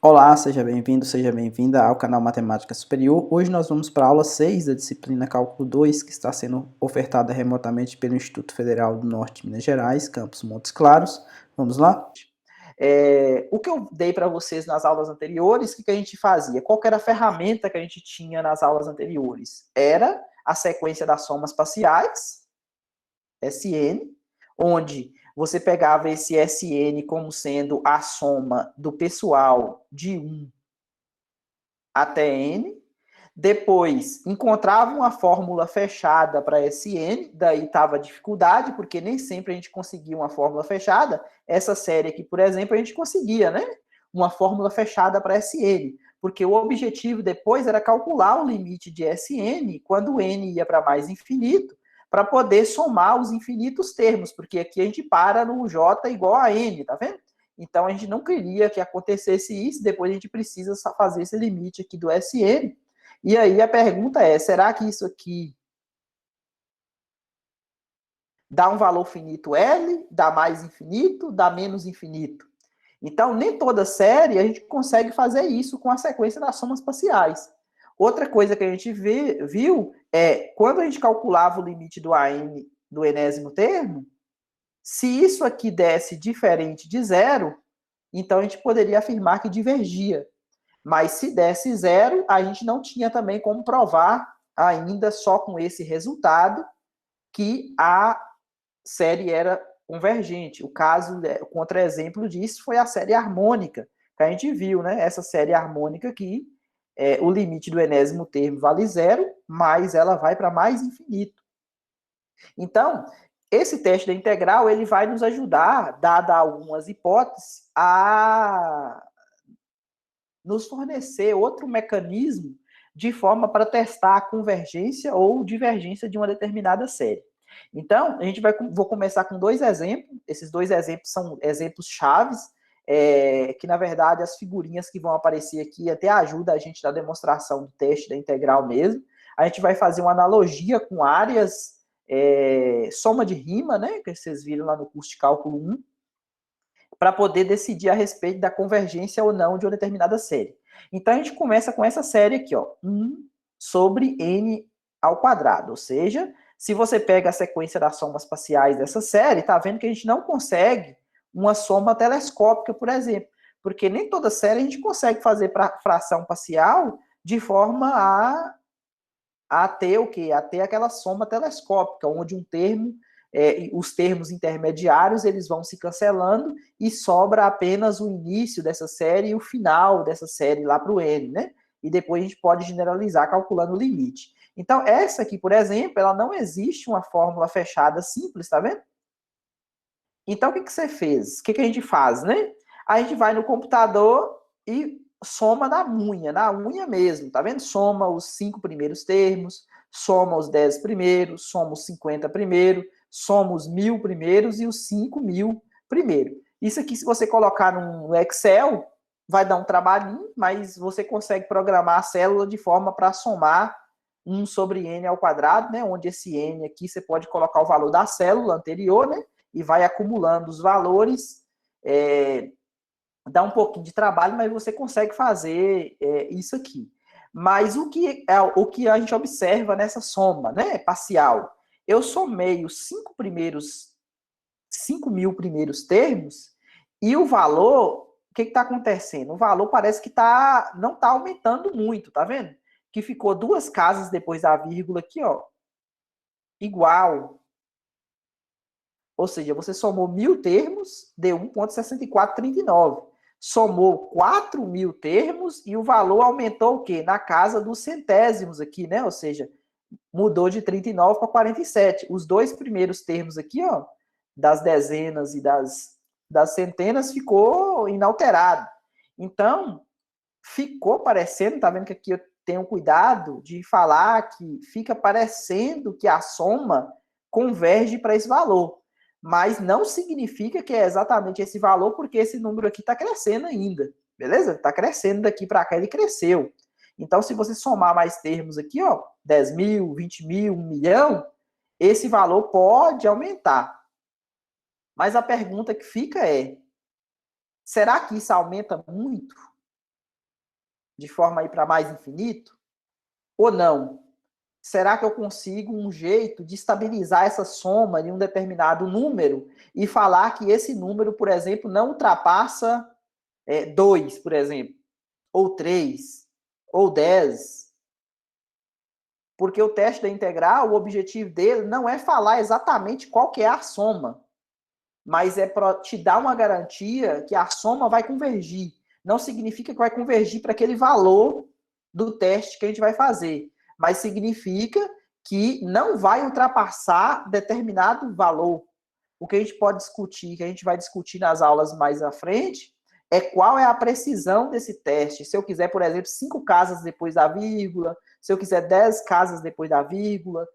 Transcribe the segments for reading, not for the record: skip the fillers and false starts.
Olá, seja bem-vindo, seja bem-vinda ao canal Matemática Superior. Hoje nós vamos para a aula 6 da disciplina Cálculo 2, que está sendo ofertada remotamente pelo Instituto Federal do Norte de Minas Gerais, campus Montes Claros. Vamos lá? O que eu dei para vocês nas aulas anteriores, o que a gente fazia? Qual que era a ferramenta que a gente tinha nas aulas anteriores? Era a sequência das somas parciais, SN, onde você pegava esse SN como sendo a soma do pessoal de 1 até N, depois encontrava uma fórmula fechada para SN, daí estava a dificuldade, porque nem sempre a gente conseguia uma fórmula fechada. Essa série aqui, por exemplo, a gente conseguia, né? Uma fórmula fechada para SN, porque o objetivo depois era calcular o limite de SN quando N ia para mais infinito, para poder somar os infinitos termos, porque aqui a gente para no J igual a N, tá vendo? Então a gente não queria que acontecesse isso, depois a gente precisa fazer esse limite aqui do SN. E aí a pergunta é, será que isso aqui dá um valor finito L, dá mais infinito, dá menos infinito? Então, nem toda série a gente consegue fazer isso com a sequência das somas parciais. Outra coisa que a gente viu é, quando a gente calculava o limite do AN do enésimo termo, se isso aqui desse diferente de zero, então a gente poderia afirmar que divergia. Mas se desse zero, a gente não tinha também como provar ainda só com esse resultado que a série era convergente. O caso, o contra-exemplo disso foi a série harmônica, que a gente viu, né? Essa série harmônica aqui, o limite do enésimo termo vale zero, mas ela vai para mais infinito. Então, esse teste da integral ele vai nos ajudar, dada algumas hipóteses, a nos fornecer outro mecanismo de forma para testar a convergência ou divergência de uma determinada série. Então, vou começar com dois exemplos. Esses dois exemplos são exemplos chaves, que na verdade as figurinhas que vão aparecer aqui até ajudam a gente na demonstração do teste da integral mesmo. A gente vai fazer uma analogia com áreas, soma de rima, né, que vocês viram lá no curso de cálculo 1, para poder decidir a respeito da convergência ou não de uma determinada série. Então, a gente começa com essa série aqui, ó, 1 sobre n ao quadrado, ou seja, se você pega a sequência das somas parciais dessa série, tá vendo que a gente não consegue uma soma telescópica, por exemplo, porque nem toda série a gente consegue fazer para fração parcial de forma a ter o quê? A ter aquela soma telescópica, onde um termo, os termos intermediários, eles vão se cancelando e sobra apenas o início dessa série e o final dessa série lá para o N, né? E depois a gente pode generalizar calculando o limite. Então, essa aqui, por exemplo, ela não existe uma fórmula fechada simples, tá vendo? Então, o que você fez? O que a gente faz, né? A gente vai no computador e soma na unha mesmo, tá vendo? Soma os 5 primeiros termos, soma os 10 primeiros, soma os 50 primeiros, soma os 1.000 primeiros e os 5.000 primeiro. Isso aqui, se você colocar no Excel, vai dar um trabalhinho, mas você consegue programar a célula de forma para somar 1 sobre n ao quadrado, né? Onde esse n aqui você pode colocar o valor da célula anterior, né? E vai acumulando os valores. Dá um pouquinho de trabalho, mas você consegue fazer isso aqui. Mas o que a gente observa nessa soma, né, parcial? Eu somei os 5.000 primeiros termos e o valor, o que está acontecendo? O valor parece que não está aumentando muito, tá vendo? Que ficou duas casas depois da vírgula aqui, ó, igual. Ou seja, você somou 1.000 termos, deu 1,6439. Somou 4.000 termos e o valor aumentou o quê? Na casa dos centésimos aqui, né? Ou seja, mudou de 39 para 47. Os dois primeiros termos aqui, ó, das dezenas e das centenas, ficou inalterado. Então, ficou parecendo, tá vendo que aqui eu tenho cuidado de falar que fica parecendo que a soma converge para esse valor, mas não significa que é exatamente esse valor, porque esse número aqui está crescendo ainda, beleza? Está crescendo daqui para cá, ele cresceu. Então, se você somar mais termos aqui, ó, 10.000, 20.000, 1 milhão, esse valor pode aumentar. Mas a pergunta que fica é, será que isso aumenta muito? de forma a ir para mais infinito? Ou não? Será que eu consigo um jeito de estabilizar essa soma de um determinado número e falar que esse número, por exemplo, não ultrapassa 2, por exemplo, ou 3, ou 10? Porque o teste da integral, o objetivo dele não é falar exatamente qual que é a soma, mas é para te dar uma garantia que a soma vai convergir. Não significa que vai convergir para aquele valor do teste que a gente vai fazer, mas significa que não vai ultrapassar determinado valor. O que a gente pode discutir, que a gente vai discutir nas aulas mais à frente, é qual é a precisão desse teste. Se eu quiser, por exemplo, 5 casas depois da vírgula, se eu quiser 10 casas depois da vírgula,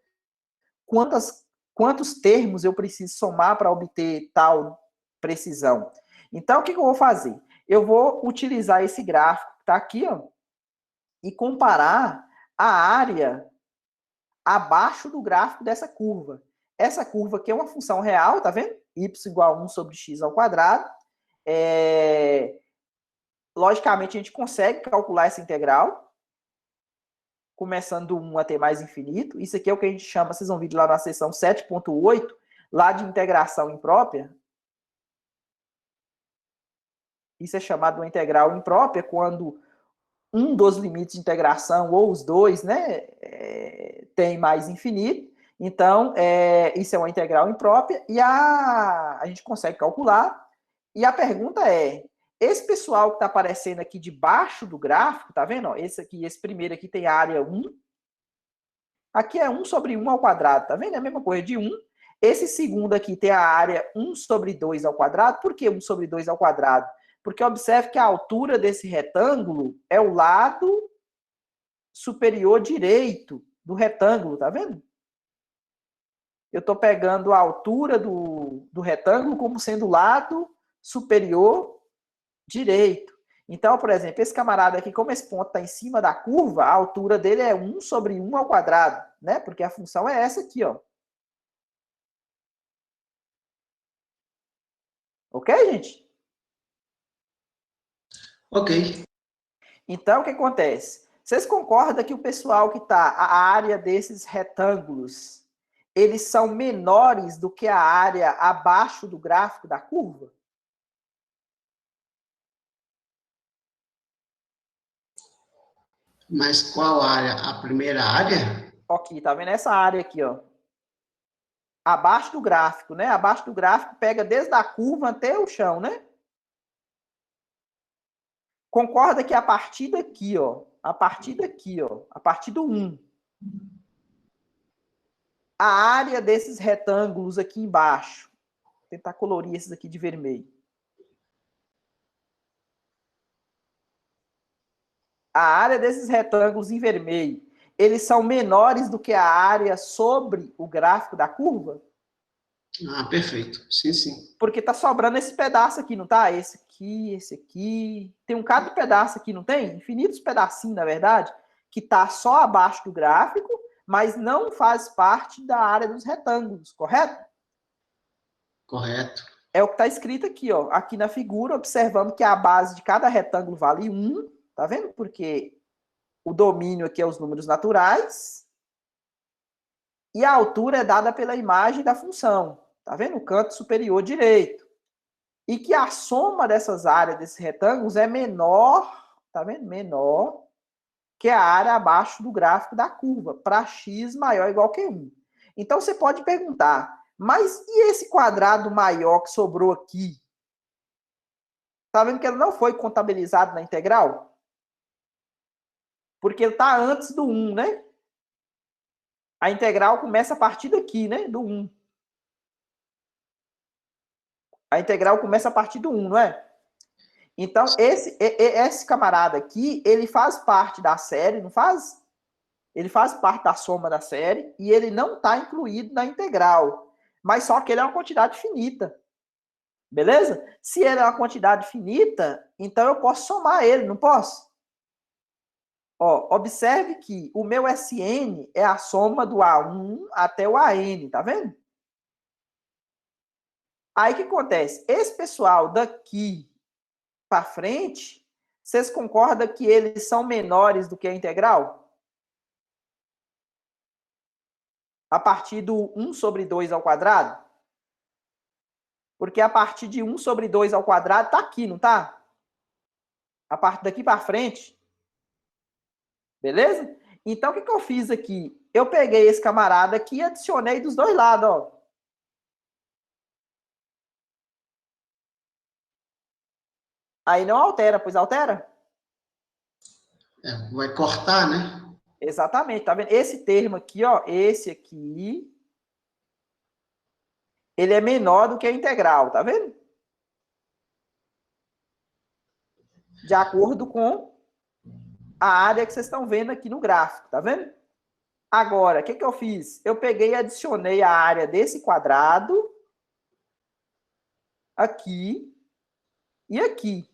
quantos termos eu preciso somar para obter tal precisão. Então, o que eu vou fazer? Eu vou utilizar esse gráfico que está aqui, ó, e comparar a área abaixo do gráfico dessa curva. Essa curva aqui é uma função real, tá vendo? Y igual a 1 sobre x ao quadrado. Logicamente, a gente consegue calcular essa integral, começando do 1 até mais infinito. Isso aqui é o que a gente chama, vocês vão ver lá na seção 7.8, lá de integração imprópria. Isso é chamado de integral imprópria, quando um dos limites de integração, ou os dois, né, tem mais infinito. Então, isso é uma integral imprópria, e a gente consegue calcular. E a pergunta é, esse pessoal que está aparecendo aqui debaixo do gráfico, tá vendo? Ó, esse primeiro aqui tem área 1. Aqui é 1 sobre 1 ao quadrado, tá vendo? É a mesma coisa de 1. Esse segundo aqui tem a área 1 sobre 2 ao quadrado. Por que 1 sobre 2 ao quadrado? Porque observe que a altura desse retângulo é o lado superior direito do retângulo, tá vendo? Eu estou pegando a altura do retângulo como sendo o lado superior direito. Então, por exemplo, esse camarada aqui, como esse ponto está em cima da curva, a altura dele é 1 sobre 1 ao quadrado, né? Porque a função é essa aqui, ó. Ok, gente? Ok. Então, o que acontece? Vocês concordam que o pessoal que está, a área desses retângulos, eles são menores do que a área abaixo do gráfico da curva? Mas qual área? A primeira área? Ok, tá vendo essa área aqui, ó? Abaixo do gráfico, né? Abaixo do gráfico pega desde a curva até o chão, né? Concorda que a partir daqui, ó, a partir daqui, ó, a partir do 1, a área desses retângulos aqui embaixo, vou tentar colorir esses aqui de vermelho. A área desses retângulos em vermelho, eles são menores do que a área sobre o gráfico da curva? Ah, perfeito. Sim, sim. Porque tá sobrando esse pedaço aqui, não tá? Esse aqui, esse aqui. Tem um cada pedaço aqui, não tem? Infinitos pedacinhos, na verdade, que tá só abaixo do gráfico, mas não faz parte da área dos retângulos, correto? Correto. É o que está escrito aqui, ó. Aqui na figura, observando que a base de cada retângulo vale 1, tá vendo? Porque o domínio aqui é os números naturais. E a altura é dada pela imagem da função. Tá vendo? O canto superior direito. E que a soma dessas áreas, desses retângulos, é menor, tá vendo? Menor que a área abaixo do gráfico da curva, para x maior ou igual que 1. Então, você pode perguntar, mas e esse quadrado maior que sobrou aqui? Tá vendo que ele não foi contabilizado na integral? Porque ele está antes do 1, né? A integral começa a partir daqui, né? Do 1. A integral começa a partir do 1, não é? Então, esse camarada aqui, ele faz parte da série, não faz? Ele faz parte da soma da série e ele não está incluído na integral. Mas só que ele é uma quantidade finita. Beleza? Se ele é uma quantidade finita, então eu posso somar ele, não posso? Ó, observe que o meu SN é a soma do A1 até o AN, tá vendo? Aí o que acontece? Esse pessoal daqui para frente Vocês concordam que eles são menores do que a integral? A partir do 1 sobre 2 ao quadrado? Porque a partir de 1 sobre 2 ao quadrado está aqui, não está? A partir daqui para frente. Beleza? Então, o que eu fiz aqui? Eu peguei esse camarada aqui e adicionei dos dois lados, ó. Aí não altera, pois altera? Vai cortar, né? Exatamente, tá vendo? Esse termo aqui, ó, esse aqui, ele é menor do que a integral, tá vendo? De acordo com a área que vocês estão vendo aqui no gráfico, tá vendo? Agora, o que eu fiz? Eu peguei e adicionei a área desse quadrado aqui e aqui.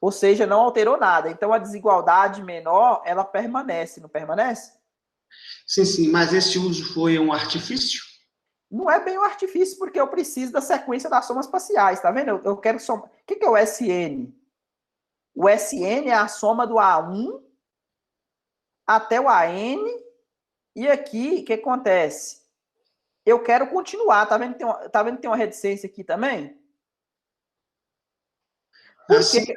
Ou seja, não alterou nada. Então, a desigualdade menor, ela permanece, não permanece? Sim, sim, mas esse uso foi um artifício? Não é bem um artifício, porque eu preciso da sequência das somas parciais, tá vendo? Eu quero somar. O que é o SN? O SN é a soma do A1 até o AN. E aqui, o que acontece? Eu quero continuar. Tá vendo que tem uma reticência aqui também? Por Assim, quê?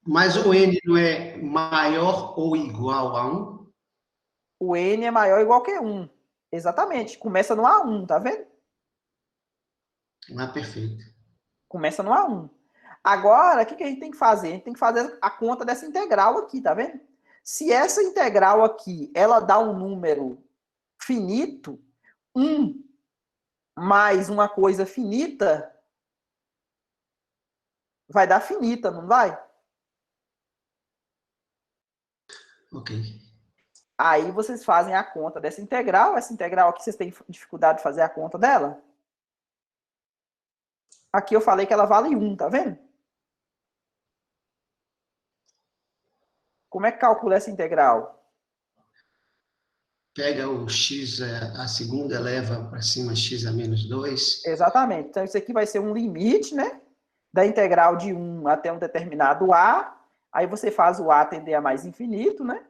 mas o N não é maior ou igual a 1? O N é maior ou igual que 1. Exatamente. Começa no A1, tá vendo? Ah, perfeito. Começa no A1. Agora, o que a gente tem que fazer? A gente tem que fazer a conta dessa integral aqui, tá vendo? Se essa integral aqui, ela dá um número finito, 1 mais uma coisa finita, vai dar finita, não vai? Ok. Aí vocês fazem a conta dessa integral. Essa integral aqui, vocês têm dificuldade de fazer a conta dela? Aqui eu falei que ela vale 1, tá vendo? Como é que calcula essa integral? Pega o x, a segunda, eleva para cima x a menos 2. Exatamente. Então, isso aqui vai ser um limite, né? Da integral de 1 até um determinado a. Aí você faz o a tender a mais infinito, né?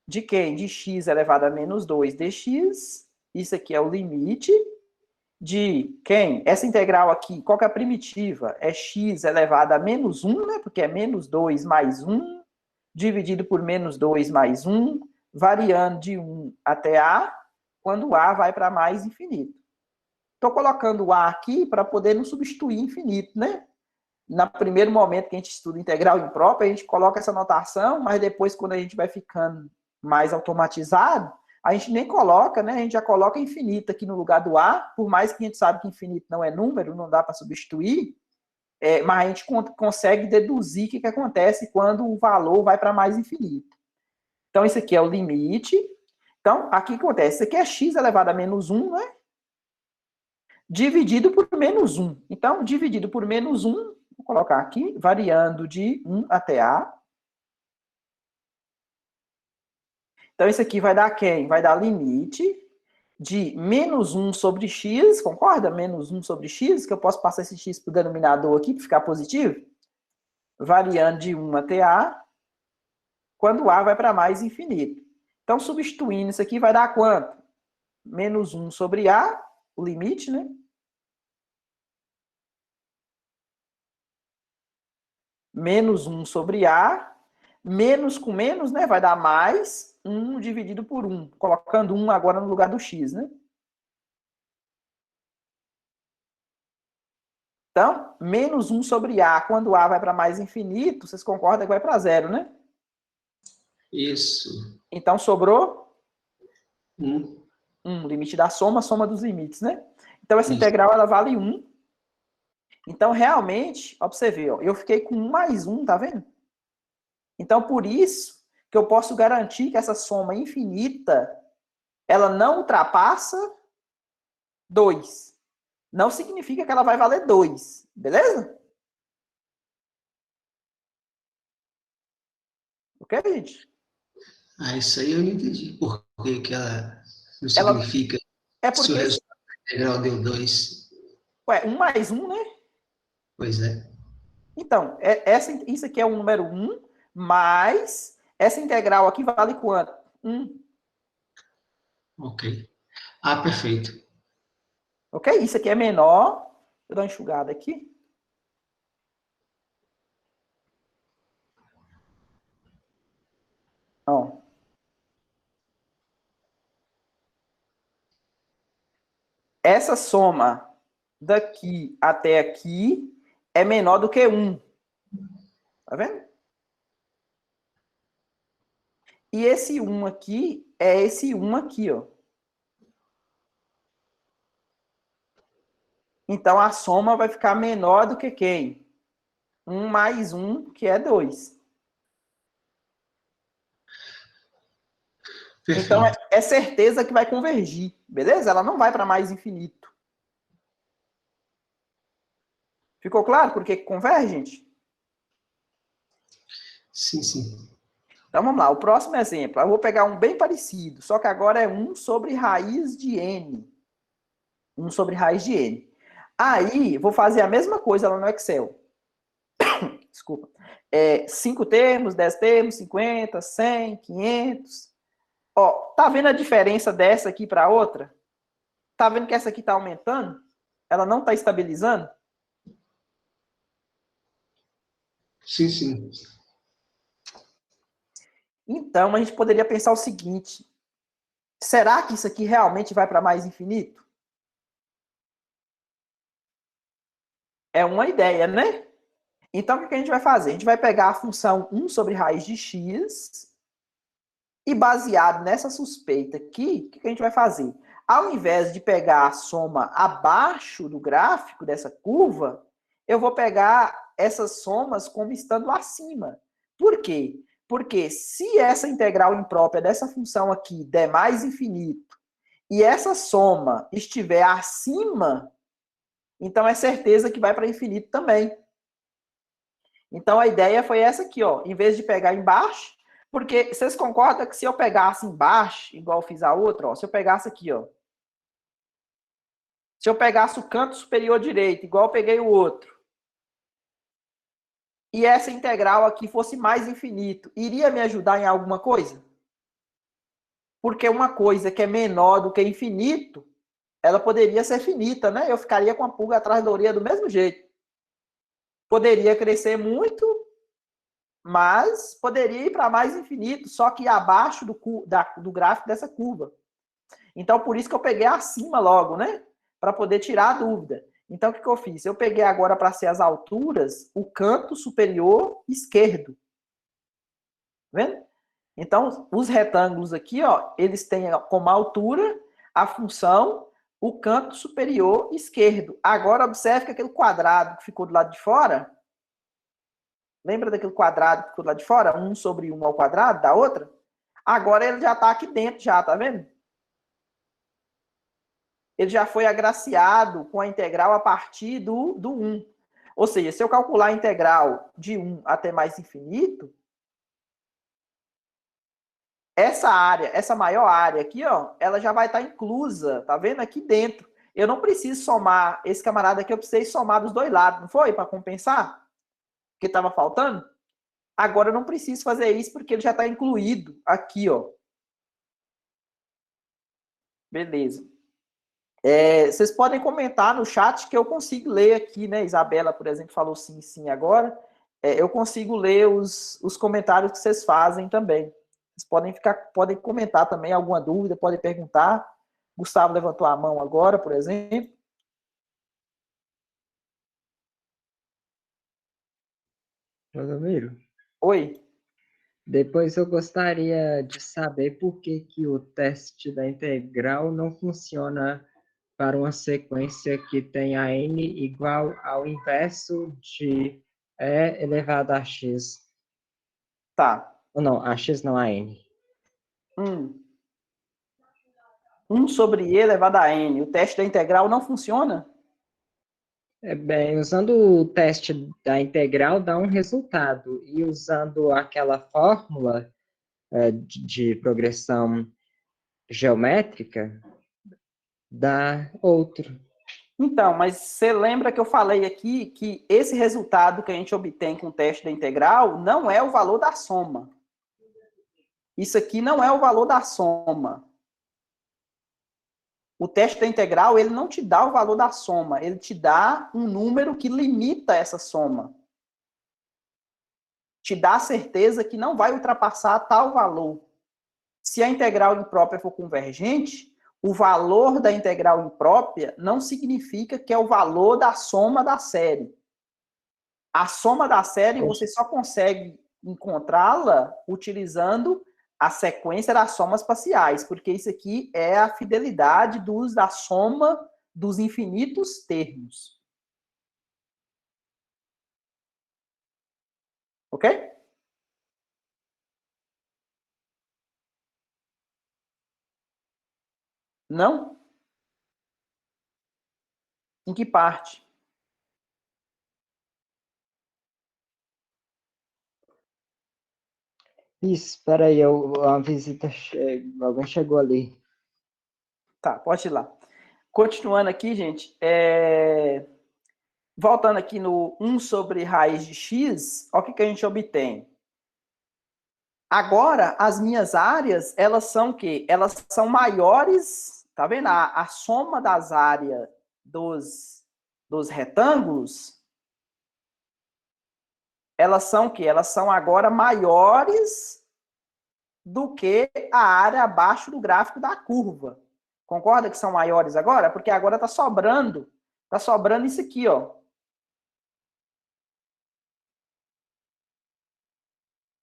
De quem? De x elevado a menos 2 dx. Isso aqui é o limite de quem? Essa integral aqui, qual que é a primitiva? É x elevado a menos 1, né? Porque é menos 2 mais 1, dividido por menos 2 mais 1, variando de 1 até a, quando o a vai para mais infinito. Estou colocando o a aqui para poder não substituir infinito, né? No primeiro momento que a gente estuda integral imprópria, a gente coloca essa notação, mas depois, quando a gente vai ficando mais automatizado, a gente nem coloca, né? A gente já coloca infinito aqui no lugar do a, por mais que a gente sabe que infinito não é número, não dá para substituir, mas a gente consegue deduzir o que acontece quando o valor vai para mais infinito. Então, isso aqui é o limite. Então, aqui o que acontece? Isso aqui é x elevado a menos 1, né? Dividido por menos 1. Então, dividido por menos 1, vou colocar aqui, variando de 1 até a. Então, isso aqui vai dar quem? Vai dar limite de menos 1 sobre x, concorda? Menos 1 sobre x, que eu posso passar esse x para o denominador aqui, para ficar positivo. Variando de 1 até a, quando a vai para mais infinito. Então, substituindo isso aqui, vai dar quanto? Menos 1 sobre a, o limite, né? Menos 1 sobre a, menos com menos, né? Vai dar mais 1 dividido por 1, colocando 1 agora no lugar do x, né? Então, menos 1 sobre a, quando a vai para mais infinito, vocês concordam que vai para zero, né? Isso. Então, sobrou 1. 1, limite da soma, soma dos limites, né? Então, essa Isso. integral, ela vale 1. Então, realmente, ó, pra você ver, ó, eu fiquei com 1 mais 1, tá vendo? Então, por isso que eu posso garantir que essa soma infinita, ela não ultrapassa 2. Não significa que ela vai valer 2, beleza? Ok, gente? Ah, isso aí eu não entendi. Por que que ela não Ela significa é se o porque, resultado da integral deu 2? ué, 1 mais 1, né? Pois é. Então, isso aqui é o número 1, mas essa integral aqui vale quanto? 1. Ok. Ah, perfeito. Ok? Isso aqui é menor. Deixa eu dar uma enxugada aqui. Ó. Essa soma daqui até aqui é menor do que 1. Tá vendo? E esse 1 aqui é esse 1 aqui, ó. Então, a soma vai ficar menor do que quem? 1 mais 1, que é 2. Então, Perfeito. é certeza que vai convergir, beleza? Ela não vai para mais infinito. Ficou claro por que converge, gente? Sim, sim. Então, vamos lá. O próximo exemplo. Eu vou pegar um bem parecido, só que agora é 1 sobre raiz de n. 1 sobre raiz de n. Aí, vou fazer a mesma coisa lá no Excel. Desculpa. 5 termos, 10 termos, 50, 100, 500. Ó, tá vendo a diferença dessa aqui para a outra? Tá vendo que essa aqui tá aumentando? Ela não tá estabilizando? Sim, sim. Então, a gente poderia pensar o seguinte: será que isso aqui realmente vai para mais infinito? É uma ideia, né? Então, o que a gente vai fazer? A gente vai pegar a função 1 sobre raiz de x e, baseado nessa suspeita aqui, o que a gente vai fazer? Ao invés de pegar a soma abaixo do gráfico dessa curva, eu vou pegar essas somas como estando acima. Por quê? Porque se essa integral imprópria dessa função aqui der mais infinito e essa soma estiver acima, então é certeza que vai para infinito também. Então a ideia foi essa aqui, ó. Em vez de pegar embaixo, porque vocês concordam que se eu pegasse embaixo, igual eu fiz a outra, ó, se eu pegasse aqui, ó. Se eu pegasse o canto superior direito, igual eu peguei o outro, e essa integral aqui fosse mais infinito, iria me ajudar em alguma coisa? Porque uma coisa que é menor do que infinito, ela poderia ser finita, né? Eu ficaria com a pulga atrás da orelha do mesmo jeito. Poderia crescer muito, mas poderia ir para mais infinito, só que abaixo do gráfico dessa curva. Então, por isso que eu peguei acima logo, né? Para poder tirar a dúvida. Então, o que eu fiz? Eu peguei agora para ser as alturas, o canto superior esquerdo. Tá vendo? Então, os retângulos aqui, ó, eles têm como altura a função o canto superior esquerdo. Agora, observe que aquele quadrado que ficou do lado de fora, lembra daquele quadrado que ficou do lado de fora? 1 sobre 1 ao quadrado da outra? Agora ele já está aqui dentro, já, tá vendo? Ele já foi agraciado com a integral a partir do 1. Ou seja, se eu calcular a integral de 1 até mais infinito, essa área, essa maior área aqui, ó, ela já vai estar inclusa, tá vendo? Aqui dentro. Eu não preciso somar, esse camarada aqui eu precisei somar dos dois lados, não foi? Para compensar? Porque estava faltando? Agora eu não preciso fazer isso porque ele já está incluído aqui, ó. Beleza. Vocês podem comentar no chat que eu consigo ler aqui, né? Isabela, por exemplo, falou sim, sim agora. Eu consigo ler os comentários que vocês fazem também. Vocês podem comentar também alguma dúvida, podem perguntar. Gustavo levantou a mão agora, por exemplo. Rodomiro, Oi. depois eu gostaria de saber por que que o teste da integral não funciona para uma sequência que tem a n igual ao inverso de e elevado a x. Tá. Ou não, a x não, a n. 1 sobre e elevado a n. O teste da integral não funciona? Bem, usando o teste da integral dá um resultado, e usando aquela fórmula de progressão geométrica dá outro. Então, mas você lembra que eu falei aqui que esse resultado que a gente obtém com o teste da integral não é o valor da soma. Isso aqui não é o valor da soma. O teste da integral, ele não te dá o valor da soma, ele te dá um número que limita essa soma. Te dá a certeza que não vai ultrapassar tal valor. Se a integral imprópria for convergente, o valor da integral imprópria não significa que é o valor da soma da série. A soma da série você só consegue encontrá-la utilizando a sequência das somas parciais, porque isso aqui é a fidelidade da soma dos infinitos termos. Ok? Não? Em que parte? Isso, espera aí, a visita alguém chegou ali. Tá, pode ir lá. Continuando aqui, gente, voltando aqui no 1 sobre raiz de x, olha o que a gente obtém. Agora, as minhas áreas, elas são o quê? Elas são maiores, tá vendo? A soma das áreas dos retângulos, elas são o quê? Elas são agora maiores do que a área abaixo do gráfico da curva. Concorda que são maiores agora? Porque agora está sobrando isso aqui, ó.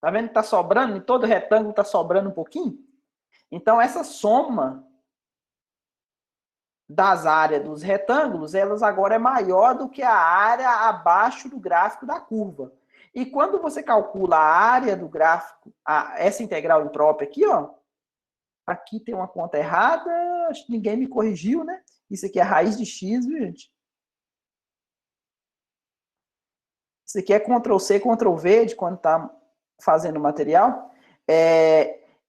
Tá vendo que está sobrando? Em todo retângulo está sobrando um pouquinho? Então, essa soma das áreas dos retângulos, elas agora é maior do que a área abaixo do gráfico da curva. E quando você calcula a área do gráfico, essa integral imprópria aqui, ó, aqui tem uma conta errada, acho que ninguém me corrigiu, né? Isso aqui é raiz de x, viu, gente? Isso aqui é Ctrl+C, Ctrl+V de quando está fazendo o material.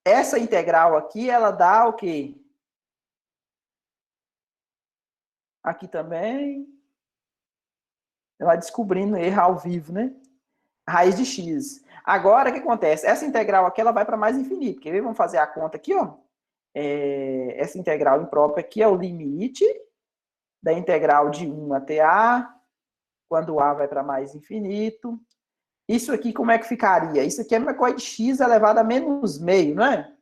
Essa integral aqui, ela dá o quê? Aqui também. Ela vai descobrindo erro ao vivo, né? Raiz de x. Agora, o que acontece? Essa integral aqui, ela vai para mais infinito. Quer ver? Vamos fazer a conta aqui, ó. Essa integral imprópria aqui é o limite da integral de 1 até a, quando a vai para mais infinito. Isso aqui, como é que ficaria? Isso aqui é a mesma coisa de x elevado a menos meio, não é?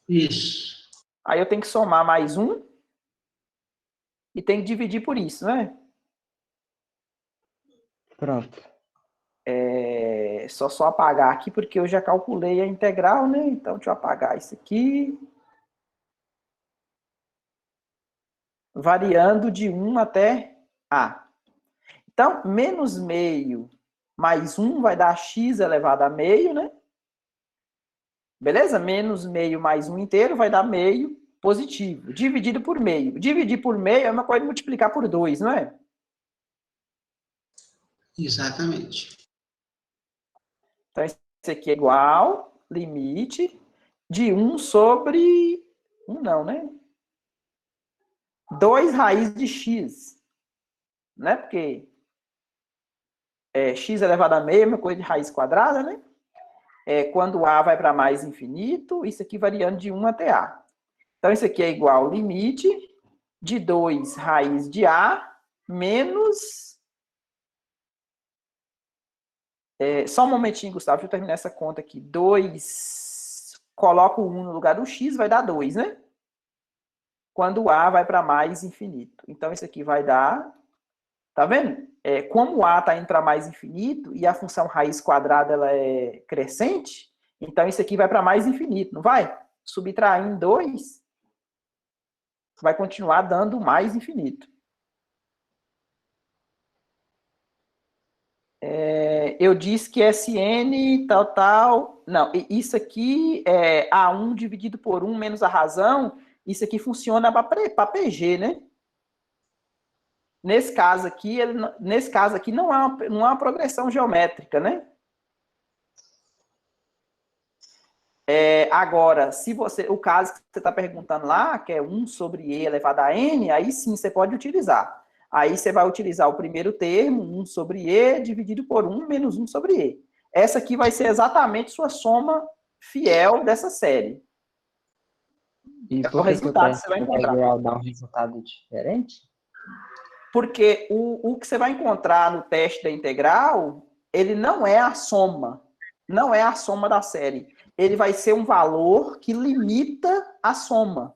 Isso. Aí eu tenho que somar mais 1 e tenho que dividir por isso, não é? Pronto. Só apagar aqui, porque eu já calculei a integral, né? Então, deixa eu apagar isso aqui. Variando de 1 até a. Então, menos meio mais 1 vai dar x elevado a meio, né? Beleza? Menos meio mais 1 inteiro vai dar meio positivo. Dividido por meio. Dividir por meio é uma coisa de multiplicar por 2, não é? Exatamente. Então, isso aqui é igual, limite, de 1 sobre 1 não, né? 2 raiz de x. Né? Porque x elevado a meio é uma coisa de raiz quadrada, né? Quando a vai para mais infinito, isso aqui variando de 1 até a. Então, isso aqui é igual ao limite de 2 raiz de a menos... só um momentinho, Gustavo, deixa eu terminar essa conta aqui. 2, coloco o 1 no lugar do x, vai dar 2, né? Quando a vai para mais infinito. Então, isso aqui vai dar... Tá vendo? Como o a está indo para mais infinito e a função raiz quadrada ela é crescente, então isso aqui vai para mais infinito, não vai? Subtraindo 2, vai continuar dando mais infinito. Eu disse que Sn tal... Não, isso aqui é A1 dividido por 1 menos a razão, isso aqui funciona para PG, né? Nesse caso aqui não é uma progressão geométrica, né? Agora, se você, o caso que você está perguntando lá, que é 1 sobre e elevado a n, aí sim você pode utilizar. Aí você vai utilizar o primeiro termo, 1 sobre e, dividido por 1 menos 1 sobre e. Essa aqui vai ser exatamente sua soma fiel dessa série. E É o por que que o resultado que você teste vai encontrar. integral dá um resultado diferente? Porque o que você vai encontrar no teste da integral, ele não é a soma. Não é a soma da série. Ele vai ser um valor que limita a soma.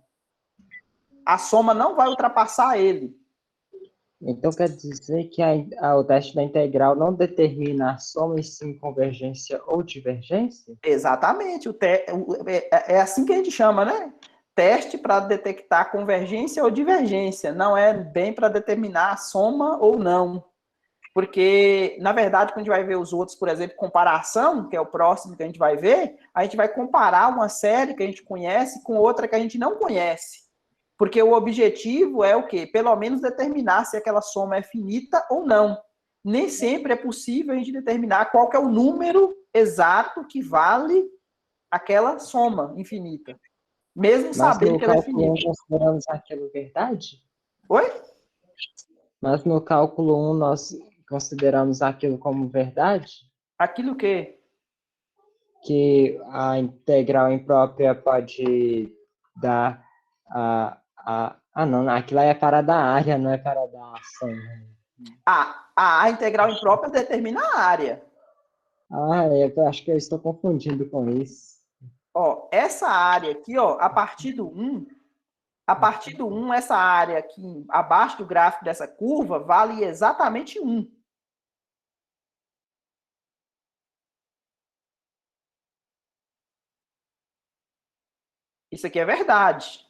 A soma não vai ultrapassar ele. Então quer dizer que o teste da integral não determina a soma e sim convergência ou divergência? Exatamente. É assim que a gente chama, né? Teste para detectar convergência ou divergência. Não é bem para determinar a soma ou não. Porque, na verdade, quando a gente vai ver os outros, por exemplo, comparação, que é o próximo que a gente vai ver, a gente vai comparar uma série que a gente conhece com outra que a gente não conhece. Porque o objetivo é o quê? Pelo menos determinar se aquela soma é finita ou não. Nem sempre é possível a gente determinar qual que é o número exato que vale aquela soma infinita. Mesmo Mas sabendo no que ela é cálculo 1 finita. consideramos aquilo verdade? Oi? Mas no cálculo 1 nós consideramos aquilo como verdade? Aquilo que? Que a integral imprópria pode dar não, aquilo aí é para da área, não é para da ação. A integral imprópria determina a área. Eu acho que eu estou confundindo com isso. Ó, essa área aqui, ó, a partir do 1, essa área aqui abaixo do gráfico dessa curva vale exatamente 1. Isso aqui é verdade.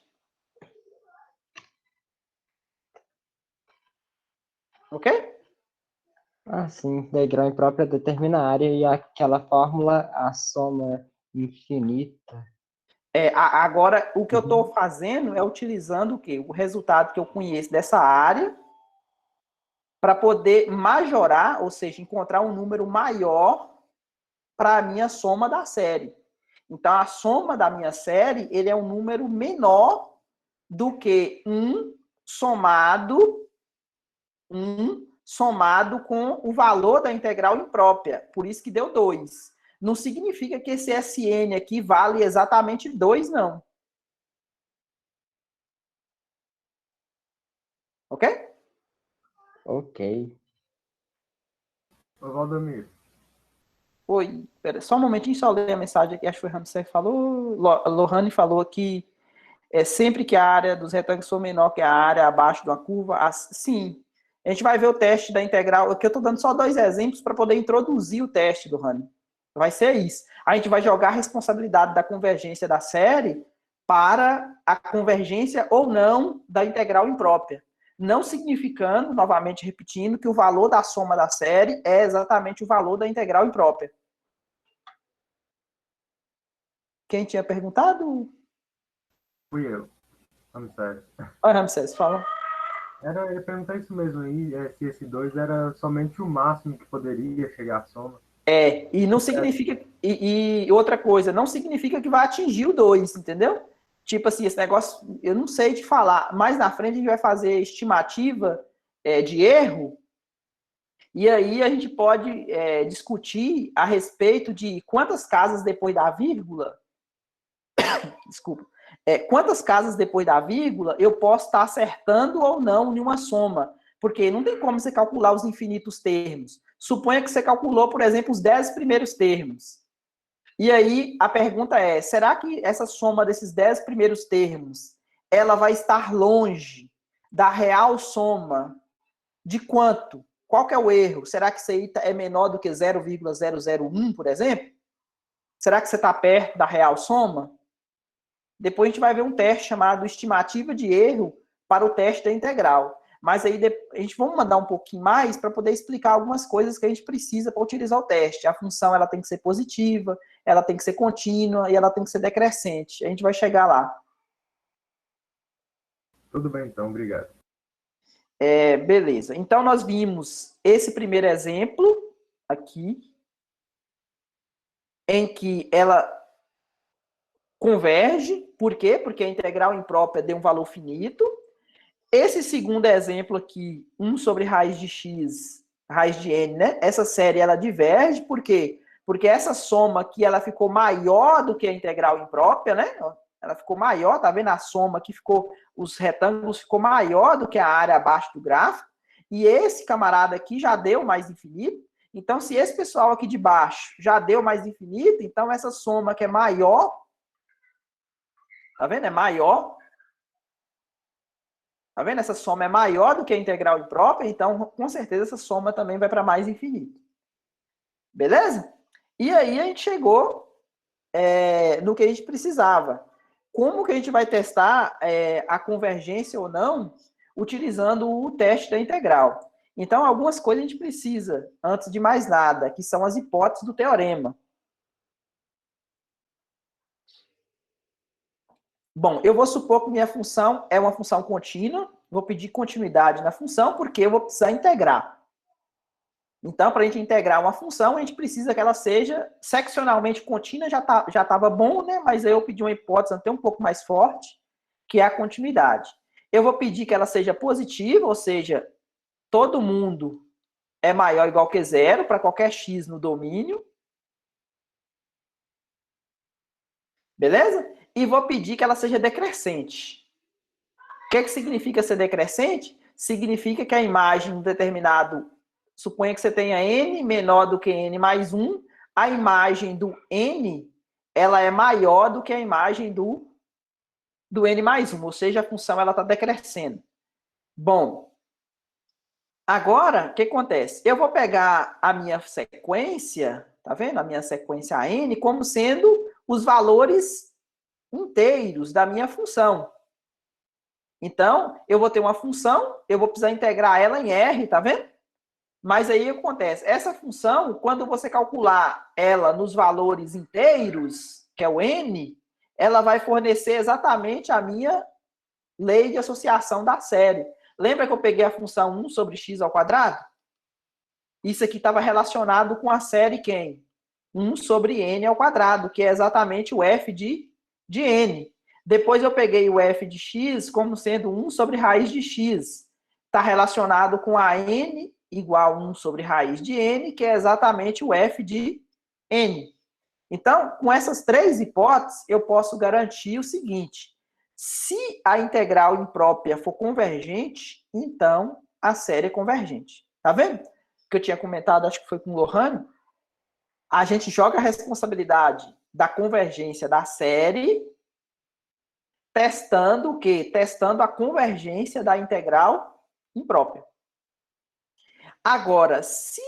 Ok? Sim, integral imprópria determina a área e aquela fórmula, a soma infinita. Agora, o que eu estou fazendo é utilizando o quê? O resultado que eu conheço dessa área para poder majorar, ou seja, encontrar um número maior para a minha soma da série. Então, a soma da minha série, ele é um número menor do que 1 somado com o valor da integral imprópria. Por isso que deu 2. Não significa que esse SN aqui vale exatamente 2, não. Ok? Ok. Ô, Valdomiro, Oi, pera, só um momentinho, só ler a mensagem aqui. Acho que foi o Ramsey que falou. Lohane falou que sempre que a área dos retângulos for menor que a área abaixo de uma curva, sim. A gente vai ver o teste da integral. Aqui eu estou dando só 2 exemplos para poder introduzir o teste, Lohane. Vai ser isso. A gente vai jogar a responsabilidade da convergência da série para a convergência ou não da integral imprópria. Não significando, novamente repetindo, que o valor da soma da série é exatamente o valor da integral imprópria. Quem tinha perguntado? fui eu. Ramsés. Oi, Ramsés, fala. Eu ia perguntar isso mesmo aí, se esse 2 era somente o máximo que poderia chegar à soma. E não significa. E outra coisa, não significa que vai atingir o 2, entendeu? Tipo assim, esse negócio, eu não sei te falar. Mais na frente a gente vai fazer estimativa de erro, e aí a gente pode discutir a respeito de quantas casas depois da vírgula. Desculpa. Quantas casas depois da vírgula eu posso estar acertando ou não em uma soma. Porque não tem como você calcular os infinitos termos. Suponha que você calculou, por exemplo, os 10 primeiros termos. E aí a pergunta é, será que essa soma desses 10 primeiros termos, ela vai estar longe da real soma de quanto? Qual que é o erro? Será que isso aí é menor do que 0,001, por exemplo? Será que você está perto da real soma? Depois a gente vai ver um teste chamado estimativa de erro para o teste da integral. Mas aí a gente vai mandar um pouquinho mais para poder explicar algumas coisas que a gente precisa para utilizar o teste. A função ela tem que ser positiva, ela tem que ser contínua e ela tem que ser decrescente. A gente vai chegar lá. Tudo bem, então, obrigado. Beleza. Então nós vimos esse primeiro exemplo aqui, em que ela converge. Por quê? Porque a integral imprópria deu um valor finito. Esse segundo exemplo aqui, 1 sobre raiz de x, raiz de n, né? Essa série, ela diverge. Por quê? Porque essa soma aqui, ela ficou maior do que a integral imprópria, né? Ela ficou maior, tá vendo? A soma aqui ficou, os retângulos ficou maior do que a área abaixo do gráfico. E esse camarada aqui já deu mais infinito. Então, se esse pessoal aqui de baixo já deu mais infinito, então essa soma que é maior, tá vendo? É maior. Tá vendo? Essa soma é maior do que a integral imprópria, então, com certeza, essa soma também vai para mais infinito. Beleza? E aí a gente chegou no que a gente precisava. Como que a gente vai testar a convergência ou não utilizando o teste da integral? Então, algumas coisas a gente precisa, antes de mais nada, que são as hipóteses do teorema. Bom, eu vou supor que minha função é uma função contínua, vou pedir continuidade na função, porque eu vou precisar integrar. Então, para a gente integrar uma função, a gente precisa que ela seja seccionalmente contínua, já estava bom, né? Mas aí eu pedi uma hipótese até um pouco mais forte, que é a continuidade. Eu vou pedir que ela seja positiva, ou seja, todo mundo é maior ou igual que zero para qualquer x no domínio. Beleza? E vou pedir que ela seja decrescente. O que significa ser decrescente? Significa que a imagem de um determinado, suponha que você tenha n menor do que n mais 1, a imagem do n, ela é maior do que a imagem do n mais 1, ou seja, a função está decrescendo. Bom, agora, o que acontece? Eu vou pegar a minha sequência, tá vendo? A minha sequência n como sendo os valores inteiros da minha função. Então, eu vou ter uma função, eu vou precisar integrar ela em R, tá vendo? Mas aí o que acontece? Essa função, quando você calcular ela nos valores inteiros, que é o n, ela vai fornecer exatamente a minha lei de associação da série. Lembra que eu peguei a função 1 sobre x ao quadrado? Isso aqui estava relacionado com a série quem? 1 sobre n ao quadrado, que é exatamente o f de n. Depois eu peguei o f de x como sendo 1 sobre raiz de x. Está relacionado com a n igual a 1 sobre raiz de n, que é exatamente o f de n. Então, com essas três hipóteses, eu posso garantir o seguinte: se a integral imprópria for convergente, então a série é convergente. Tá vendo? Que eu tinha comentado, acho que foi com o Lohane. A gente joga a responsabilidade da convergência da série testando o quê? Testando a convergência da integral imprópria. Agora, se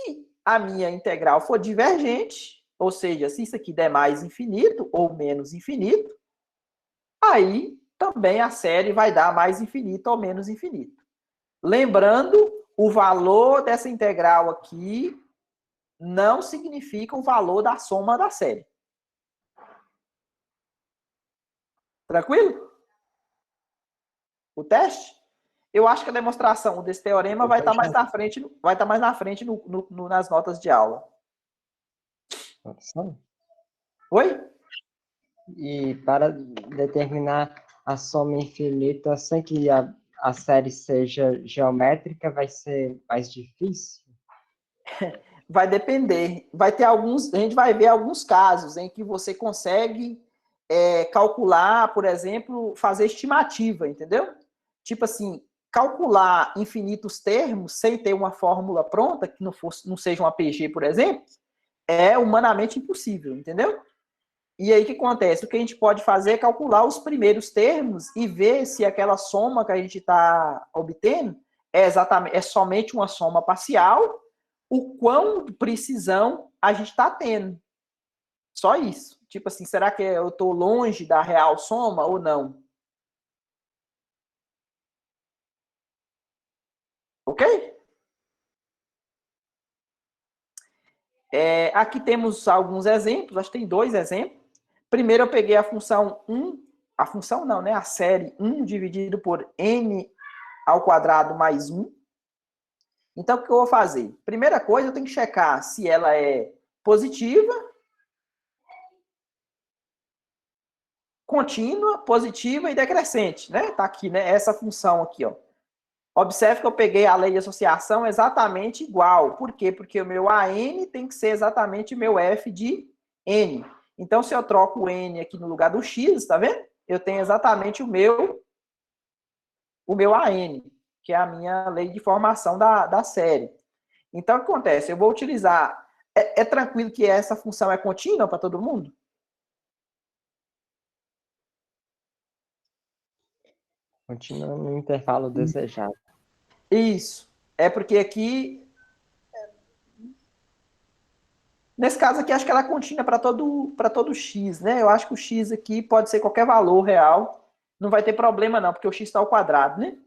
a minha integral for divergente, ou seja, se isso aqui der mais infinito ou menos infinito, aí também a série vai dar mais infinito ou menos infinito. Lembrando, o valor dessa integral aqui não significa o valor da soma da série. Tranquilo? O teste? Eu acho que a demonstração desse teorema vai estar mais na frente, nas notas de aula. Oi? E para determinar a soma infinita sem que a série seja geométrica, vai ser mais difícil? Vai depender. Vai ter alguns, a gente vai ver alguns casos em que você consegue calcular, por exemplo, fazer estimativa, entendeu? Tipo assim, calcular infinitos termos sem ter uma fórmula pronta, que não seja uma PG, por exemplo, é humanamente impossível, entendeu? E aí o que acontece? O que a gente pode fazer é calcular os primeiros termos e ver se aquela soma que a gente está obtendo é somente uma soma parcial, o quão precisão a gente está tendo. Só isso. Tipo assim, será que eu estou longe da real soma ou não? Ok? Aqui temos alguns exemplos, acho que tem 2 exemplos. Primeiro eu peguei a função 1, a função não, né? A série 1 dividido por n ao quadrado mais 1. Então, o que eu vou fazer? Primeira coisa, eu tenho que checar se ela é positiva contínua, positiva e decrescente, né? Tá aqui, né? Essa função aqui, ó. Observe que eu peguei a lei de associação exatamente igual. Por quê? Porque o meu AN tem que ser exatamente o meu F de N. Então, se eu troco o N aqui no lugar do X, tá vendo? Eu tenho exatamente o meu AN, que é a minha lei de formação da série. Então, o que acontece? Eu vou utilizar... É tranquilo que essa função é contínua para todo mundo? Continua no intervalo desejado. Isso. É porque aqui... Nesse caso aqui, acho que ela é contínua para todo X, né? Eu acho que o X aqui pode ser qualquer valor real. Não vai ter problema, não, porque o X está ao quadrado, né?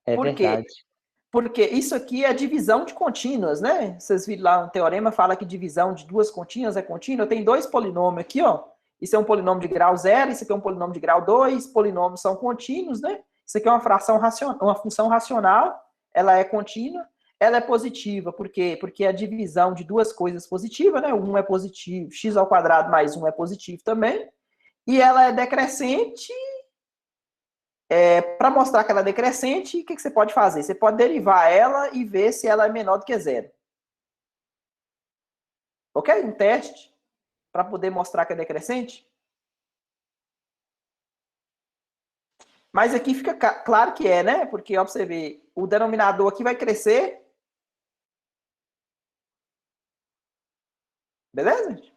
É Por quê? verdade. Porque isso aqui é divisão de contínuas, né? Vocês viram lá no teorema, fala que divisão de duas contínuas é contínua. Tem dois polinômios aqui, ó. Isso é um polinômio de grau 0, isso aqui é um polinômio de grau 2. Polinômios são contínuos, né? Isso aqui é uma função racional, ela é contínua. Ela é positiva, por quê? Porque a divisão de duas coisas positiva, né? 1 é positivo, x ao quadrado mais 1 é positivo também. E ela é decrescente. Para mostrar que ela é decrescente, o que você pode fazer? Você pode derivar ela e ver se ela é menor do que zero. Ok? Um teste para poder mostrar que é decrescente. Mas aqui fica claro que é, né? Porque, ó, pra você ver, o denominador aqui vai crescer. Beleza, gente?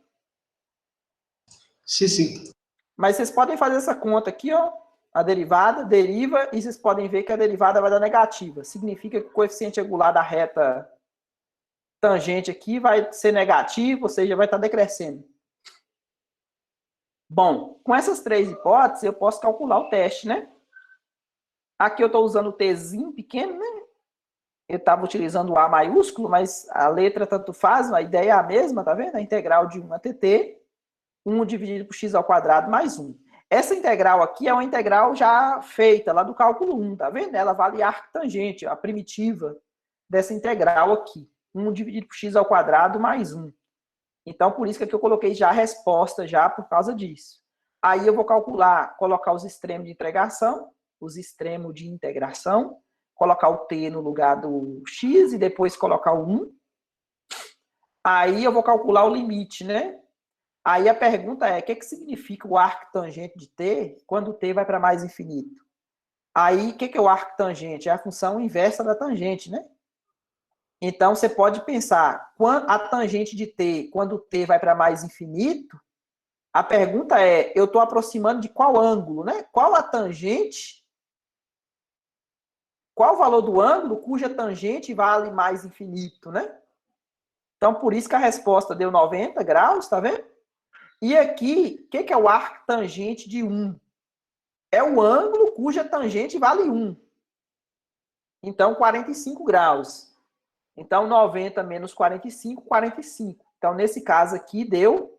Sim, sim. Mas vocês podem fazer essa conta aqui, ó. A derivada, deriva, e vocês podem ver que a derivada vai dar negativa. Significa que o coeficiente angular da reta tangente aqui vai ser negativo, ou seja, vai estar decrescendo. Bom, com essas três hipóteses, eu posso calcular o teste, né? Aqui eu estou usando o Tzinho pequeno, né? Eu estava utilizando o A maiúsculo, mas a letra tanto faz, a ideia é a mesma, tá vendo? A integral de 1 a tt, 1 dividido por x ao quadrado mais 1. Essa integral aqui é uma integral já feita lá do cálculo 1, tá vendo? Ela vale arco tangente, a primitiva dessa integral aqui. 1 dividido por x ao quadrado mais 1. Então, por isso que aqui eu coloquei já a resposta, já por causa disso. Aí eu vou calcular, colocar os extremos de integração, os extremos de integração, colocar o t no lugar do x e depois colocar o 1. Aí eu vou calcular o limite, né? Aí a pergunta é, o que significa o arco tangente de t quando t vai para mais infinito? Aí, o que é o arco tangente? É a função inversa da tangente, né? Então, você pode pensar, a tangente de t, quando t vai para mais infinito, a pergunta é, eu estou aproximando de qual ângulo, né? Qual a tangente, qual o valor do ângulo cuja tangente vale mais infinito, né? Então, por isso que a resposta deu 90 graus, tá vendo? E aqui, o que é o arco tangente de 1? É o ângulo cuja tangente vale 1. Então, 45 graus. Então, 90 menos 45, 45. Então, nesse caso aqui, deu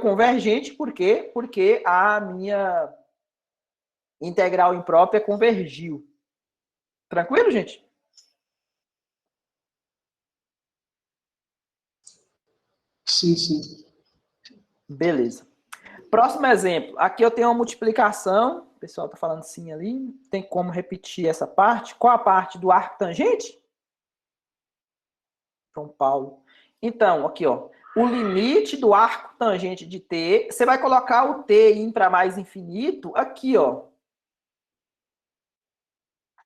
convergente, por quê? Porque a minha integral imprópria convergiu. Tranquilo, gente? Sim, sim. Beleza. Próximo exemplo. Aqui eu tenho uma multiplicação. O pessoal está falando sim ali. Tem como repetir essa parte? Qual a parte do arco tangente? João Paulo. Então, aqui, ó. O limite do arco tangente de t, você vai colocar o t em para mais infinito aqui, ó.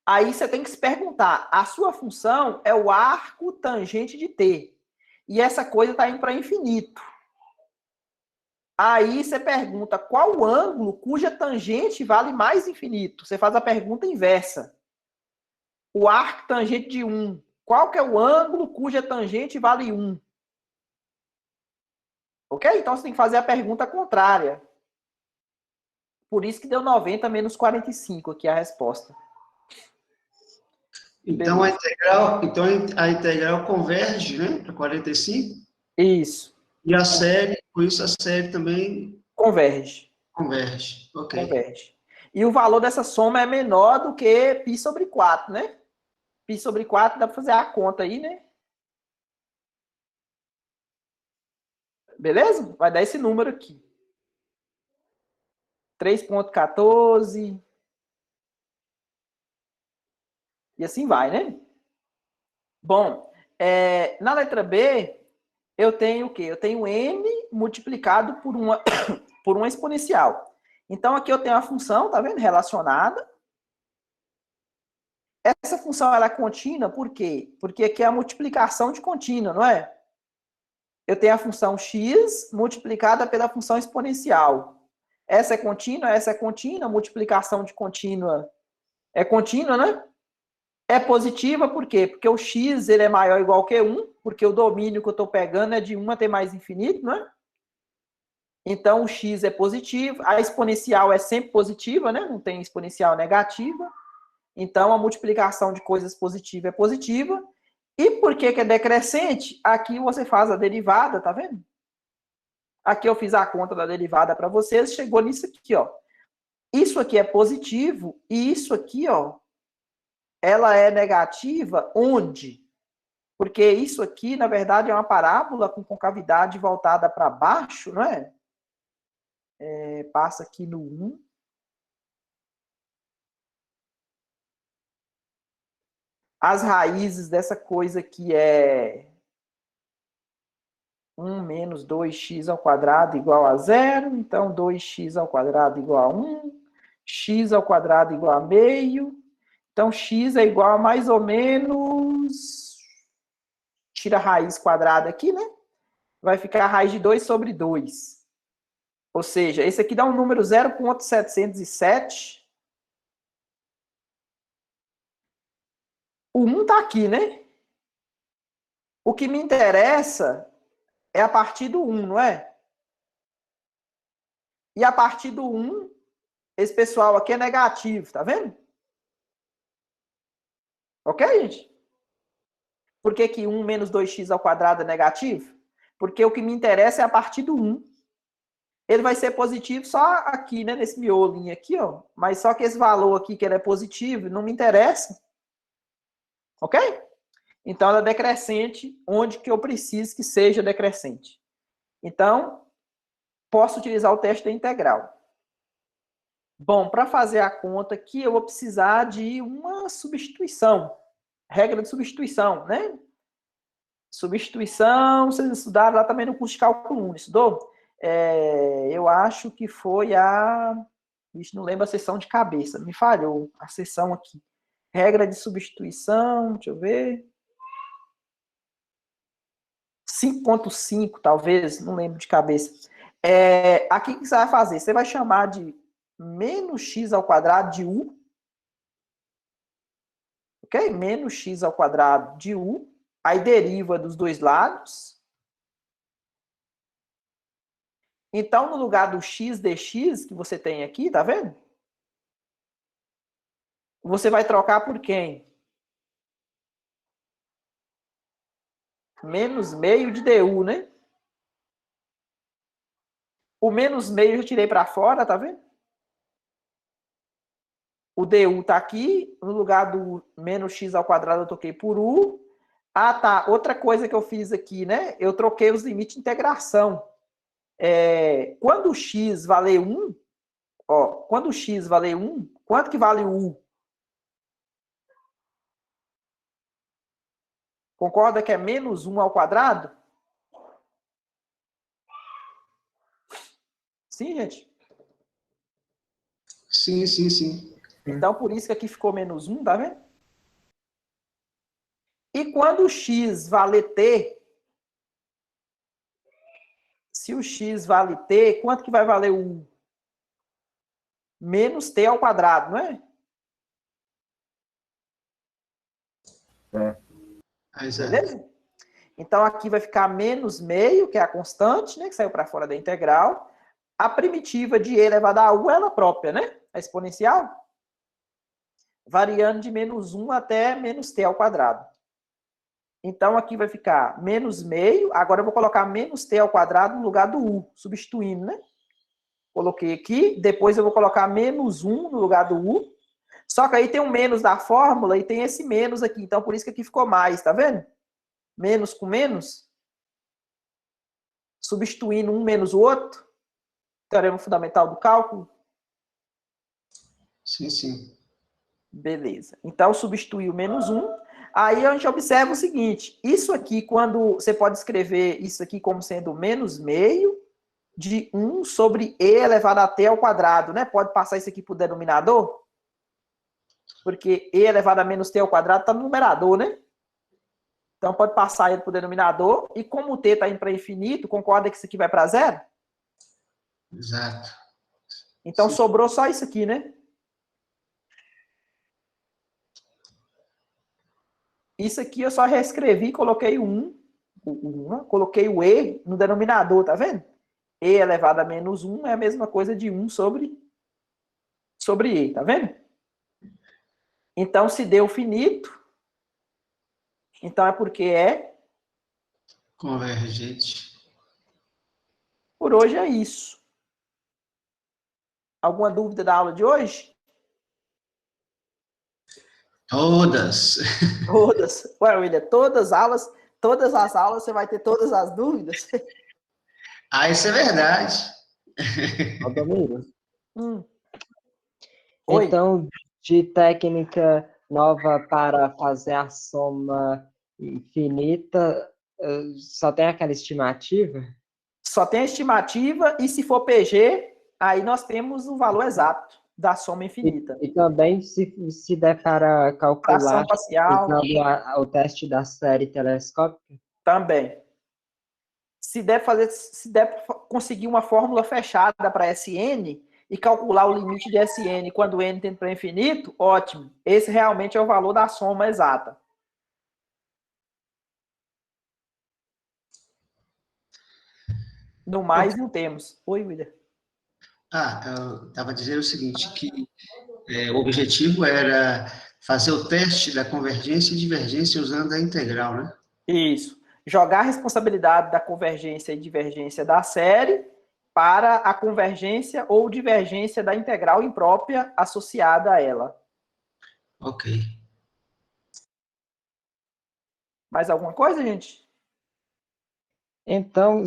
Aí você tem que se perguntar, a sua função é o arco tangente de t. E essa coisa está indo para infinito. Aí você pergunta qual o ângulo cuja tangente vale mais infinito. Você faz a pergunta inversa. O arco tangente de 1. Qual que é o ângulo cuja tangente vale 1? Ok? Então você tem que fazer a pergunta contrária. Por isso que deu 90 menos 45 aqui a resposta. Então Beleza. a integral converge, né, para 45. Isso. E a série, por isso a série também Converge. converge. Ok. Converge. E o valor dessa soma é menor do que π sobre 4, né? Π sobre 4 dá para fazer a conta aí, né? Beleza? Vai dar esse número aqui. 3,14. E assim vai, né? Bom, na letra B, eu tenho o quê? Eu tenho n multiplicado por uma exponencial. Então, aqui eu tenho a função, tá vendo? Relacionada. Essa função ela é contínua, por quê? Porque aqui é a multiplicação de contínua, não é? Eu tenho a função x multiplicada pela função exponencial. Essa é contínua, multiplicação de contínua é contínua, né? É positiva por quê? Porque o x ele é maior ou igual que 1, porque o domínio que eu estou pegando é de 1 até mais infinito, né? Então, o x é positivo, a exponencial é sempre positiva, né? Não tem exponencial negativa. Então, a multiplicação de coisas positiva é positiva. E por que é decrescente? Aqui você faz a derivada, tá vendo? Aqui eu fiz a conta da derivada para vocês, chegou nisso aqui, ó. Isso aqui é positivo e isso aqui, ó, ela é negativa onde? Porque isso aqui, na verdade, é uma parábola com concavidade voltada para baixo, não é? Passa aqui no 1. As raízes dessa coisa aqui é 1 menos 2x ao quadrado igual a 0. Então, 2x ao quadrado igual a 1. X ao quadrado igual a meio. Então, x é igual a mais ou menos... Tira a raiz quadrada aqui, né? Vai ficar a raiz de 2 sobre 2. Ou seja, esse aqui dá um número 0,707. O 1 está aqui, né? O que me interessa é a partir do 1, não é? E a partir do 1, esse pessoal aqui é negativo, tá vendo? Ok, gente? Por que que 1 menos 2x ao quadrado é negativo? Porque o que me interessa é a partir do 1. Ele vai ser positivo só aqui, né? Nesse miolinho aqui, ó. Mas só que esse valor aqui, que ele é positivo, não me interessa. Ok? Então, ela é decrescente onde que eu preciso que seja decrescente. Então, posso utilizar o teste da integral. Bom, para fazer a conta aqui, eu vou precisar de uma substituição. Regra de substituição, né? Substituição, vocês estudaram lá também no curso de cálculo 1, estudou? Eu acho que foi a... Isso, não lembro a sessão de cabeça, me falhou a sessão aqui. Regra de substituição, deixa eu ver. 5.5, talvez, não lembro de cabeça. Aqui o que você vai fazer? Você vai chamar de menos x ao quadrado de u. Ok? Menos x ao quadrado de u. Aí deriva dos dois lados. Então, no lugar do x dx que você tem aqui, tá vendo? Você vai trocar por quem? Menos meio de du, né? O menos meio eu já tirei para fora, tá vendo? O du tá aqui, no lugar do menos x ao quadrado eu troquei por u. Ah, tá. Outra coisa que eu fiz aqui, né? Eu troquei os limites de integração. Quando o x valer 1, ó, quando o x valer 1, quanto que vale o u? Concorda que é menos 1 ao quadrado? Sim, gente? Sim, sim, sim. Então, por isso que aqui ficou menos 1, tá vendo? E quando o x vale t, se o x vale t, quanto que vai valer o u? Menos t ao quadrado, não é? Beleza? Então, aqui vai ficar menos meio, que é a constante, né? Que saiu para fora da integral. A primitiva de e elevado a u é ela própria, né? A exponencial. Variando de menos 1 até menos t ao quadrado. Então, aqui vai ficar menos meio. Agora, eu vou colocar menos t ao quadrado no lugar do u, substituindo, né? Coloquei aqui. Depois, eu vou colocar menos 1 no lugar do u. Só que aí tem um menos da fórmula e tem esse menos aqui. Então, por isso que aqui ficou mais, tá vendo? Menos com menos. substituindo um menos o outro, teorema fundamental do cálculo? Sim, sim. Beleza. Então, substitui o menos 1. Aí a gente observa o seguinte, isso aqui, quando você pode escrever isso aqui como sendo menos meio de 1 sobre e elevado a t ao quadrado, né? Pode passar isso aqui para o denominador? Porque e elevado a menos t ao quadrado está no numerador, né? Então, pode passar ele para o denominador. E como o t está indo para infinito, concorda que isso aqui vai para zero? Exato. Então, Sim. sobrou só isso aqui, né? Isso aqui eu só reescrevi, coloquei o 1, coloquei o e no denominador, tá vendo? E elevado a menos 1 é a mesma coisa de 1 sobre e, tá vendo? Então, se deu finito, então é porque é... Convergente. Por hoje é isso. Alguma dúvida da aula de hoje? Todas. Todas. Ué, William, todas as aulas você vai ter todas as dúvidas? Ah, isso é verdade. Ó, Domingos. Oi. Então, de técnica nova para fazer a soma infinita, só tem aquela estimativa? Só tem a estimativa e se for PG, aí nós temos o valor exato da soma infinita. E também, se der para calcular Fração parcial. usando o teste da série telescópica? Também. Se der conseguir uma fórmula fechada para Sn e calcular o limite de Sn quando n tende para infinito, ótimo. Esse realmente é o valor da soma exata. No mais, não temos. Oi, William. Eu estava dizendo o seguinte, que o objetivo era fazer o teste da convergência e divergência usando a integral, né? Isso. Jogar a responsabilidade da convergência e divergência da série para a convergência ou divergência da integral imprópria associada a ela. Ok. Mais alguma coisa, gente? Então,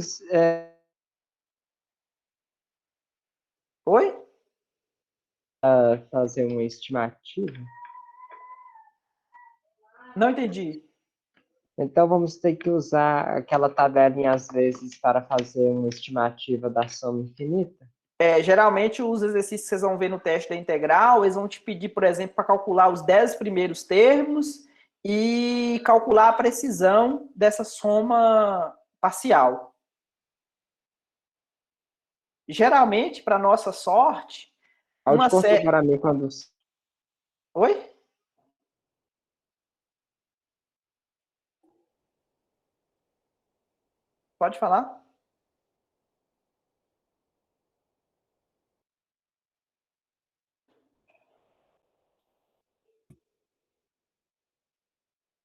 Oi? fazer uma estimativa? Não entendi. Então, vamos ter que usar aquela tabelinha, às vezes, para fazer uma estimativa da soma infinita? Geralmente, os exercícios que vocês vão ver no teste da integral, eles vão te pedir, por exemplo, para calcular os 10 primeiros termos e calcular a precisão dessa soma parcial. Geralmente, para nossa sorte, uma série... para mim quando... Oi? Pode falar?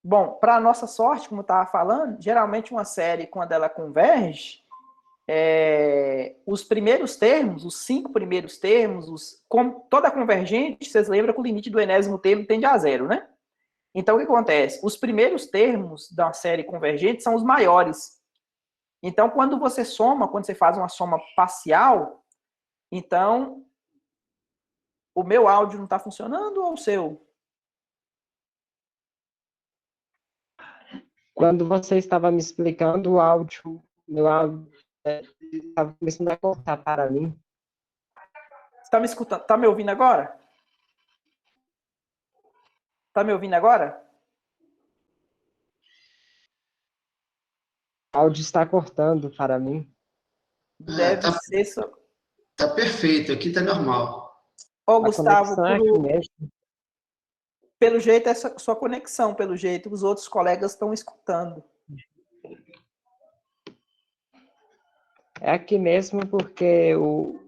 Bom, para nossa sorte, como eu estava falando, geralmente uma série, quando ela converge, os primeiros termos, os 5 primeiros termos, toda convergente, vocês lembram que o limite do enésimo termo tende a zero, né? Então, o que acontece? Os primeiros termos da série convergente são os maiores. Então, quando você soma, quando você faz uma soma parcial, então, o meu áudio não está funcionando ou o seu? Quando você estava me explicando o áudio, meu áudio estava começando a cortar para mim. Você está me escutando? Está me ouvindo agora? Está me ouvindo agora? O áudio está cortando para mim. Deve ser... Tá perfeito, aqui tá normal. Ô, Gustavo, mesmo. Pelo jeito é sua conexão, pelo jeito os outros colegas estão escutando. É aqui mesmo porque o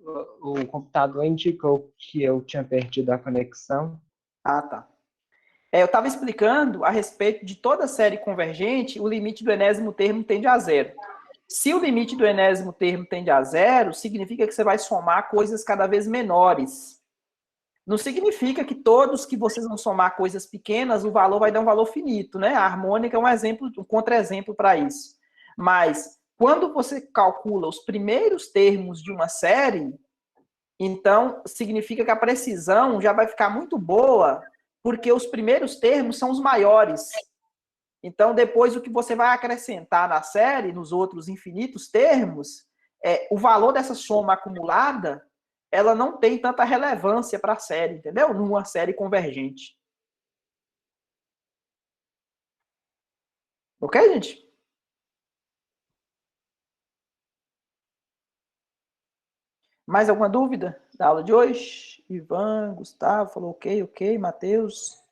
computador indicou que eu tinha perdido a conexão. Ah, tá. Eu estava explicando a respeito de toda série convergente, o limite do enésimo termo tende a zero. Se o limite do enésimo termo tende a zero, significa que você vai somar coisas cada vez menores. Não significa que todos que vocês vão somar coisas pequenas, o valor vai dar um valor finito, né? A harmônica é um exemplo, um contra-exemplo para isso. Mas, quando você calcula os primeiros termos de uma série, então significa que a precisão já vai ficar muito boa, porque os primeiros termos são os maiores. Então, depois, o que você vai acrescentar na série, nos outros infinitos termos, o valor dessa soma acumulada, ela não tem tanta relevância para a série, entendeu? Numa série convergente. Ok, gente? Mais alguma dúvida da aula de hoje? Ivan, Gustavo, falou ok, Matheus.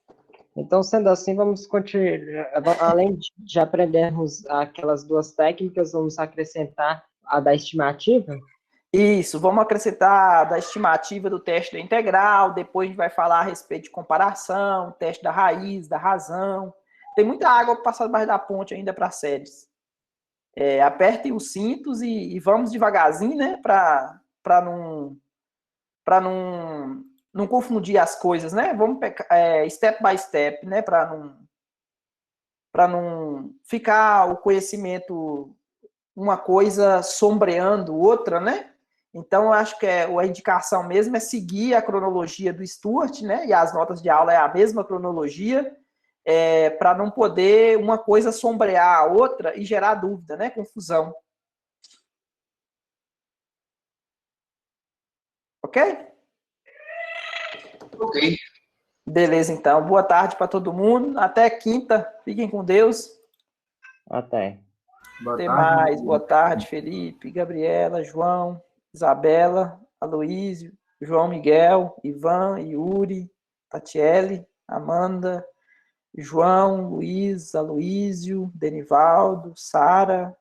Então, sendo assim, vamos continuar. Além de aprendermos aquelas duas técnicas, vamos acrescentar a da estimativa? Isso, vamos acrescentar da estimativa do teste da integral, depois a gente vai falar a respeito de comparação, teste da raiz, da razão. Tem muita água para passar debaixo da ponte ainda para séries. Apertem os cintos e vamos devagarzinho, né, para não confundir as coisas, né? Vamos step by step, né, para não ficar o conhecimento uma coisa sombreando outra, né? Então, eu acho que a indicação mesmo é seguir a cronologia do Stuart, né? E as notas de aula é a mesma cronologia, para não poder uma coisa sombrear a outra e gerar dúvida, né? Confusão. Ok? Ok. Beleza, então. Boa tarde para todo mundo. Até quinta. Fiquem com Deus. Até. Até mais. Boa tarde, Felipe, Gabriela, João, Isabela, Aloísio, João Miguel, Ivan, Yuri, Tatiele, Amanda, João, Luiz, Aloísio, Denivaldo, Sara,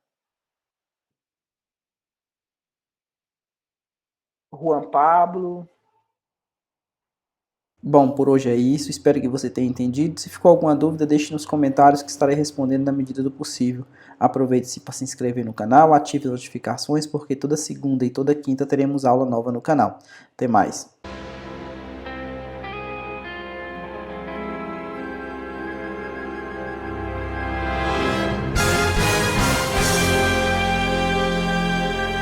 Juan Pablo. Bom, por hoje é isso. Espero que você tenha entendido. Se ficou alguma dúvida, deixe nos comentários que estarei respondendo na medida do possível. Aproveite-se para se inscrever no canal, ative as notificações, porque toda segunda e toda quinta teremos aula nova no canal. Até mais.